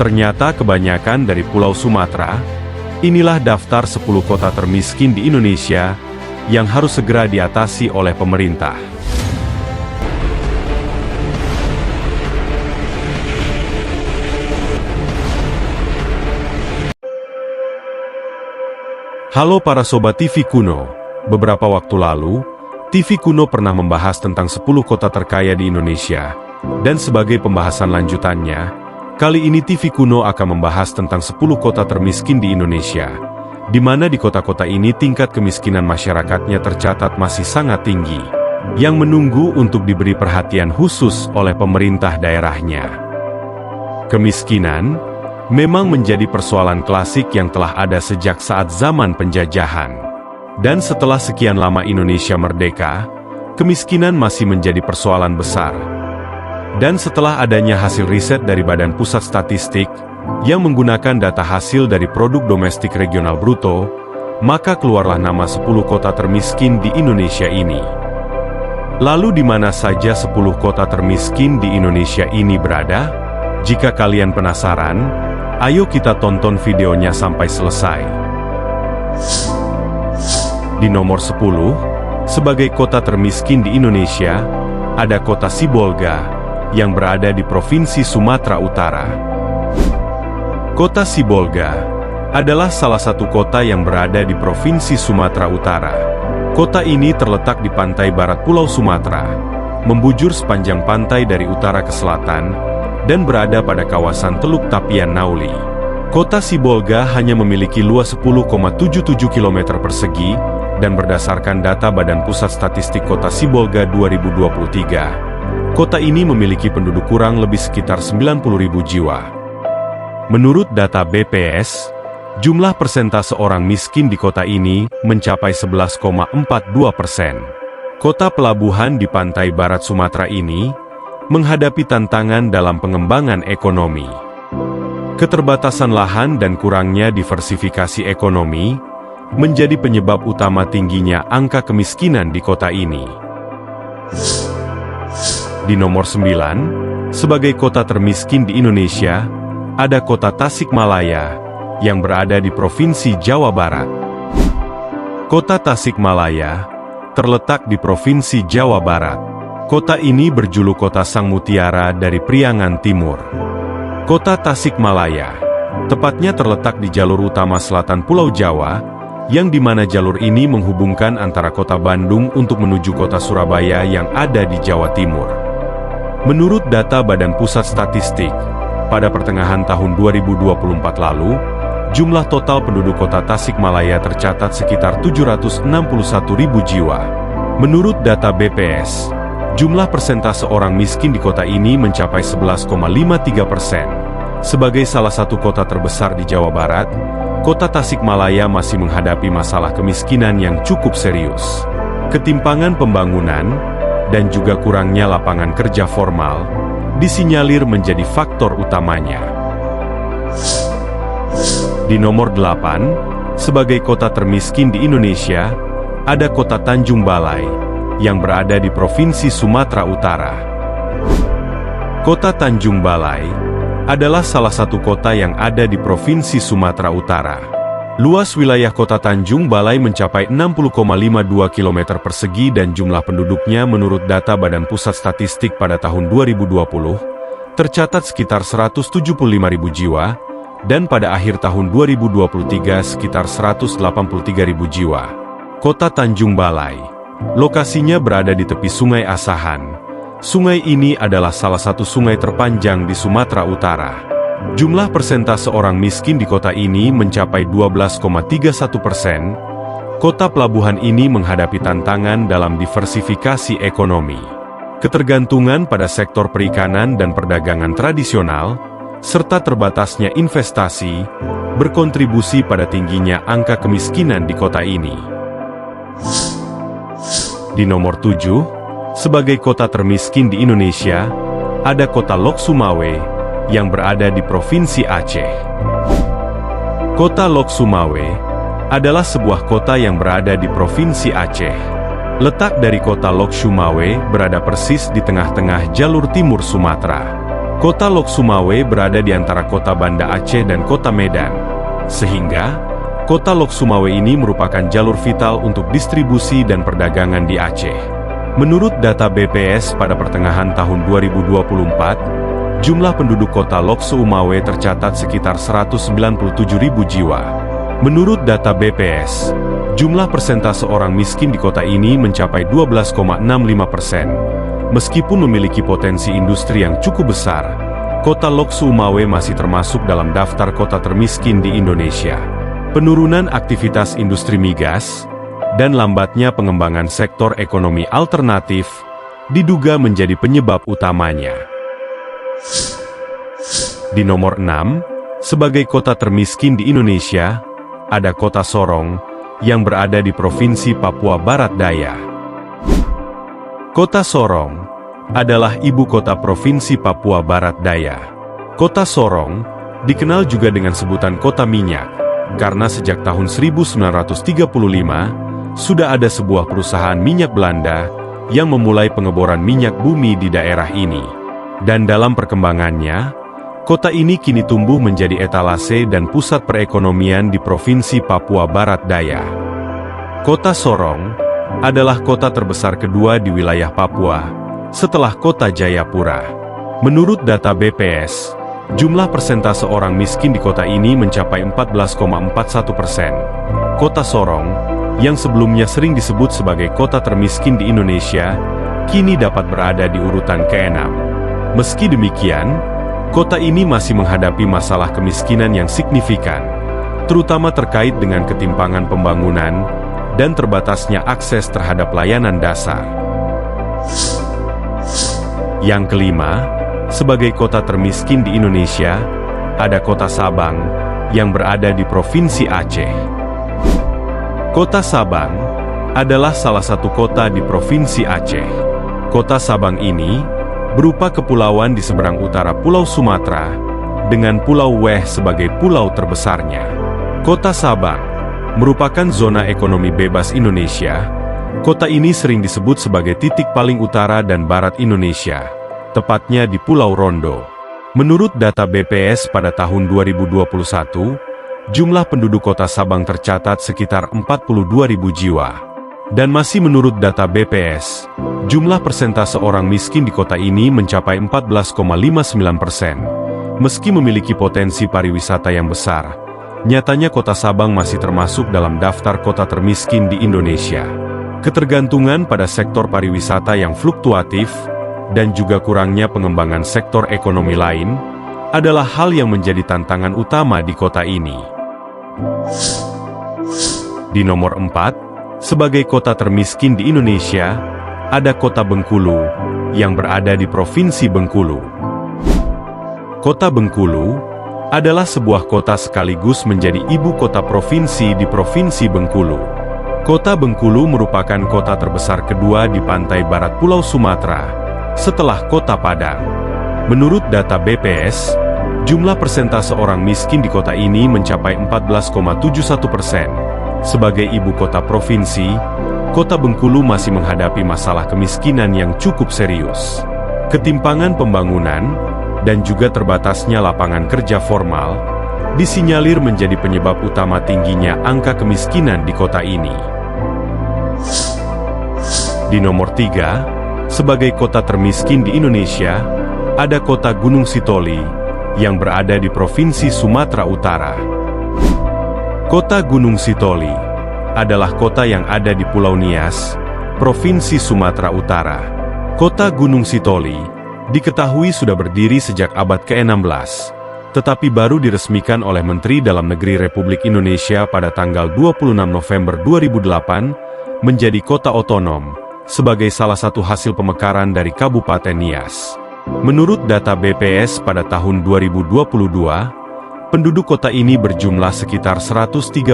Ternyata kebanyakan dari Pulau Sumatera. Inilah daftar 10 kota termiskin di Indonesia yang harus segera diatasi oleh pemerintah. Halo para Sobat TV Kuno. Beberapa waktu lalu, TV Kuno pernah membahas tentang 10 kota terkaya di Indonesia. Dan sebagai pembahasan lanjutannya, kali ini TV Kuno akan membahas tentang 10 kota termiskin di Indonesia, di mana di kota-kota ini tingkat kemiskinan masyarakatnya tercatat masih sangat tinggi, yang menunggu untuk diberi perhatian khusus oleh pemerintah daerahnya. Kemiskinan memang menjadi persoalan klasik yang telah ada sejak saat zaman penjajahan. Dan setelah sekian lama Indonesia merdeka, kemiskinan masih menjadi persoalan besar. Dan setelah adanya hasil riset dari Badan Pusat Statistik, yang menggunakan data hasil dari Produk Domestik Regional Bruto, maka keluarlah nama 10 kota termiskin di Indonesia ini. Lalu di mana saja 10 kota termiskin di Indonesia ini berada? Jika kalian penasaran, ayo kita tonton videonya sampai selesai. Di nomor 10, sebagai kota termiskin di Indonesia, ada kota Sibolga, yang berada di Provinsi Sumatera Utara. Kota Sibolga adalah salah satu kota yang berada di Provinsi Sumatera Utara. Kota ini terletak di pantai barat Pulau Sumatera, membujur sepanjang pantai dari utara ke selatan, dan berada pada kawasan Teluk Tapian Nauli. Kota Sibolga hanya memiliki luas 10,77 km persegi, dan berdasarkan data Badan Pusat Statistik Kota Sibolga 2023, kota ini memiliki penduduk kurang lebih sekitar 90.000 jiwa. Menurut data BPS, jumlah persentase orang miskin di kota ini mencapai 11,42%. Kota pelabuhan di pantai barat Sumatera ini menghadapi tantangan dalam pengembangan ekonomi. Keterbatasan lahan dan kurangnya diversifikasi ekonomi menjadi penyebab utama tingginya angka kemiskinan di kota ini. Di nomor 9, sebagai kota termiskin di Indonesia, ada kota Tasikmalaya, yang berada di Provinsi Jawa Barat. Kota Tasikmalaya terletak di Provinsi Jawa Barat. Kota ini berjuluk Kota Sang Mutiara dari Priangan Timur. Kota Tasikmalaya, tepatnya terletak di jalur utama selatan Pulau Jawa, yang dimana jalur ini menghubungkan antara kota Bandung untuk menuju kota Surabaya yang ada di Jawa Timur. Menurut data Badan Pusat Statistik, pada pertengahan tahun 2024 lalu, jumlah total penduduk kota Tasikmalaya tercatat sekitar 761.000 jiwa. Menurut data BPS, jumlah persentase orang miskin di kota ini mencapai 11,53%. Sebagai salah satu kota terbesar di Jawa Barat, kota Tasikmalaya masih menghadapi masalah kemiskinan yang cukup serius. Ketimpangan pembangunan dan juga kurangnya lapangan kerja formal disinyalir menjadi faktor utamanya. Di nomor 8, sebagai kota termiskin di Indonesia, ada kota Tanjung Balai, yang berada di Provinsi Sumatera Utara. Kota Tanjung Balai adalah salah satu kota yang ada di Provinsi Sumatera Utara. Luas wilayah kota Tanjung Balai mencapai 60,52 km persegi dan jumlah penduduknya menurut data Badan Pusat Statistik pada tahun 2020, tercatat sekitar 175.000 jiwa, dan pada akhir tahun 2023 sekitar 183.000 jiwa. Kota Tanjung Balai, lokasinya berada di tepi Sungai Asahan. Sungai ini adalah salah satu sungai terpanjang di Sumatera Utara. Jumlah persentase orang miskin di kota ini mencapai 12,31%. Kota pelabuhan ini menghadapi tantangan dalam diversifikasi ekonomi. Ketergantungan pada sektor perikanan dan perdagangan tradisional, serta terbatasnya investasi, berkontribusi pada tingginya angka kemiskinan di kota ini. Di nomor 7, sebagai kota termiskin di Indonesia, ada kota Lok Sumawe, yang berada di Provinsi Aceh. Kota Lok Sumawe adalah sebuah kota yang berada di Provinsi Aceh. Letak dari kota Lok Sumawe berada persis di tengah-tengah jalur timur Sumatera. Kota Lok Sumawe berada di antara kota Banda Aceh dan kota Medan, sehingga kota Lok Sumawe ini merupakan jalur vital untuk distribusi dan perdagangan di Aceh. Menurut data BPS pada pertengahan tahun 2024, jumlah penduduk kota Lok Sumawe tercatat sekitar 197.000 jiwa. Menurut data BPS, jumlah persentase orang miskin di kota ini mencapai 12,65%. Meskipun memiliki potensi industri yang cukup besar, kota Lok Sumawe masih termasuk dalam daftar kota termiskin di Indonesia. Penurunan aktivitas industri migas dan lambatnya pengembangan sektor ekonomi alternatif diduga menjadi penyebab utamanya. Di nomor 6, sebagai kota termiskin di Indonesia, ada kota Sorong yang berada di Provinsi Papua Barat Daya. Kota Sorong adalah ibu kota Provinsi Papua Barat Daya. Kota Sorong dikenal juga dengan sebutan kota minyak, karena sejak tahun 1935, sudah ada sebuah perusahaan minyak Belanda yang memulai pengeboran minyak bumi di daerah ini. Dan dalam perkembangannya, kota ini kini tumbuh menjadi etalase dan pusat perekonomian di Provinsi Papua Barat Daya. Kota Sorong adalah kota terbesar kedua di wilayah Papua, setelah kota Jayapura. Menurut data BPS, jumlah persentase orang miskin di kota ini mencapai 14,41%. Kota Sorong, yang sebelumnya sering disebut sebagai kota termiskin di Indonesia, kini dapat berada di urutan ke-6. Meski demikian, kota ini masih menghadapi masalah kemiskinan yang signifikan, terutama terkait dengan ketimpangan pembangunan dan terbatasnya akses terhadap layanan dasar. Yang kelima, sebagai kota termiskin di Indonesia, ada kota Sabang yang berada di Provinsi Aceh. Kota Sabang adalah salah satu kota di Provinsi Aceh. Kota Sabang ini berupa kepulauan di seberang utara Pulau Sumatera, dengan Pulau Weh sebagai pulau terbesarnya. Kota Sabang merupakan zona ekonomi bebas Indonesia. Kota ini sering disebut sebagai titik paling utara dan barat Indonesia, tepatnya di Pulau Rondo. Menurut data BPS pada tahun 2021, jumlah penduduk kota Sabang tercatat sekitar 42.000 jiwa. Dan masih menurut data BPS, jumlah persentase orang miskin di kota ini mencapai 14,59%. Meski memiliki potensi pariwisata yang besar, nyatanya kota Sabang masih termasuk dalam daftar kota termiskin di Indonesia. Ketergantungan pada sektor pariwisata yang fluktuatif, dan juga kurangnya pengembangan sektor ekonomi lain, adalah hal yang menjadi tantangan utama di kota ini. Di nomor 4, sebagai kota termiskin di Indonesia, ada kota Bengkulu, yang berada di Provinsi Bengkulu. Kota Bengkulu adalah sebuah kota sekaligus menjadi ibu kota provinsi di Provinsi Bengkulu. Kota Bengkulu merupakan kota terbesar kedua di pantai barat Pulau Sumatera, setelah kota Padang. Menurut data BPS, jumlah persentase orang miskin di kota ini mencapai 14,71%. Sebagai ibu kota provinsi, kota Bengkulu masih menghadapi masalah kemiskinan yang cukup serius. Ketimpangan pembangunan dan juga terbatasnya lapangan kerja formal, disinyalir menjadi penyebab utama tingginya angka kemiskinan di kota ini. Di nomor 3, sebagai kota termiskin di Indonesia, ada kota Gunung Sitoli, yang berada di Provinsi Sumatera Utara. Kota Gunung Sitoli adalah kota yang ada di Pulau Nias, Provinsi Sumatera Utara. Kota Gunung Sitoli diketahui sudah berdiri sejak abad ke-16, tetapi baru diresmikan oleh Menteri Dalam Negeri Republik Indonesia pada tanggal 26 November 2008, menjadi kota otonom, sebagai salah satu hasil pemekaran dari Kabupaten Nias. Menurut data BPS pada tahun 2022, penduduk kota ini berjumlah sekitar 137.000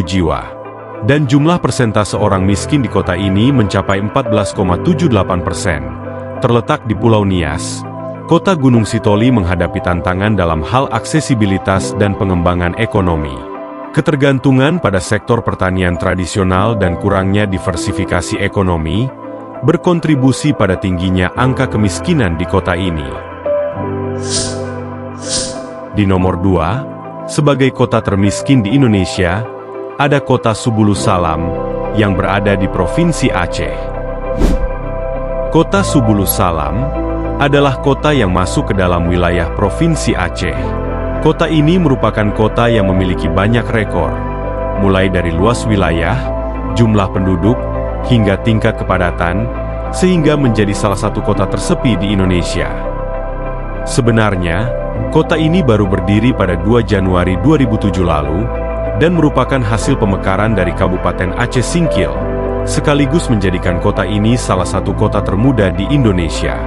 jiwa. Dan jumlah persentase orang miskin di kota ini mencapai 14,78%. Terletak di Pulau Nias, kota Gunung Sitoli menghadapi tantangan dalam hal aksesibilitas dan pengembangan ekonomi. Ketergantungan pada sektor pertanian tradisional dan kurangnya diversifikasi ekonomi berkontribusi pada tingginya angka kemiskinan di kota ini. Di nomor 2, sebagai kota termiskin di Indonesia, ada kota Subulu Salam yang berada di Provinsi Aceh. Kota Subulu Salam adalah kota yang masuk ke dalam wilayah Provinsi Aceh. Kota ini merupakan kota yang memiliki banyak rekor, mulai dari luas wilayah, jumlah penduduk, hingga tingkat kepadatan, sehingga menjadi salah satu kota tersepi di Indonesia. Sebenarnya, kota ini baru berdiri pada 2 Januari 2007 lalu, dan merupakan hasil pemekaran dari Kabupaten Aceh Singkil, sekaligus menjadikan kota ini salah satu kota termuda di Indonesia.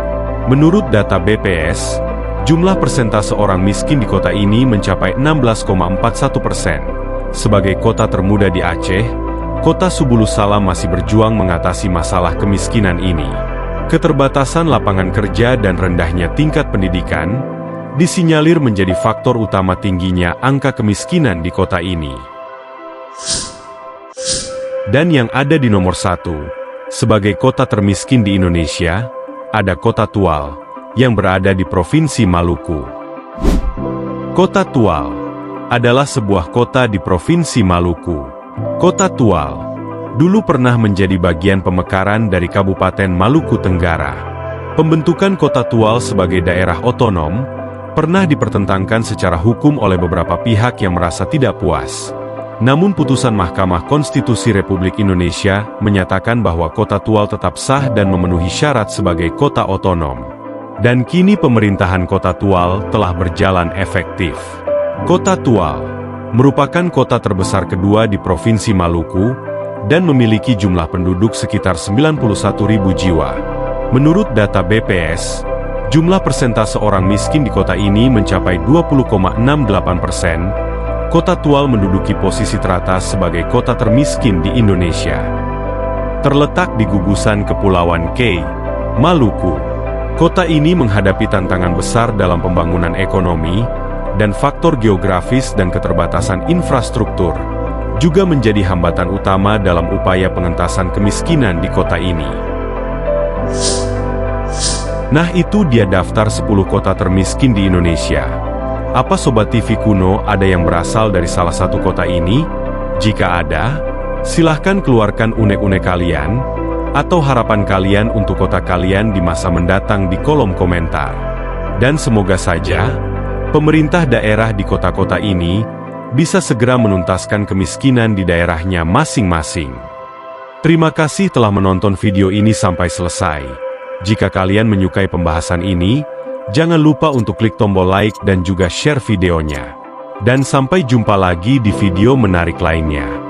Menurut data BPS, jumlah persentase orang miskin di kota ini mencapai 16,41%. Sebagai kota termuda di Aceh, kota Subulu Salam masih berjuang mengatasi masalah kemiskinan ini. Keterbatasan lapangan kerja dan rendahnya tingkat pendidikan disinyalir menjadi faktor utama tingginya angka kemiskinan di kota ini. Dan yang ada di nomor 1, sebagai kota termiskin di Indonesia, ada Kota Tual, yang berada di Provinsi Maluku. Kota Tual adalah sebuah kota di Provinsi Maluku. Kota Tual dulu pernah menjadi bagian pemekaran dari Kabupaten Maluku Tenggara. Pembentukan Kota Tual sebagai daerah otonom pernah dipertentangkan secara hukum oleh beberapa pihak yang merasa tidak puas. Namun putusan Mahkamah Konstitusi Republik Indonesia menyatakan bahwa Kota Tual tetap sah dan memenuhi syarat sebagai kota otonom. Dan kini pemerintahan Kota Tual telah berjalan efektif. Kota Tual merupakan kota terbesar kedua di Provinsi Maluku dan memiliki jumlah penduduk sekitar 91.000 jiwa. Menurut data BPS, jumlah persentase orang miskin di kota ini mencapai 20,68%. Kota Tual menduduki posisi teratas sebagai kota termiskin di Indonesia. Terletak di gugusan Kepulauan K, Maluku, kota ini menghadapi tantangan besar dalam pembangunan ekonomi, dan faktor geografis dan keterbatasan infrastruktur juga menjadi hambatan utama dalam upaya pengentasan kemiskinan di kota ini. Nah, itu dia daftar 10 kota termiskin di Indonesia. Apa Sobat TV Kuno ada yang berasal dari salah satu kota ini? Jika ada, silahkan keluarkan unek-unek kalian atau harapan kalian untuk kota kalian di masa mendatang di kolom komentar. Dan semoga saja pemerintah daerah di kota-kota ini bisa segera menuntaskan kemiskinan di daerahnya masing-masing. Terima kasih telah menonton video ini sampai selesai. Jika kalian menyukai pembahasan ini, jangan lupa untuk klik tombol like dan juga share videonya. Dan sampai jumpa lagi di video menarik lainnya.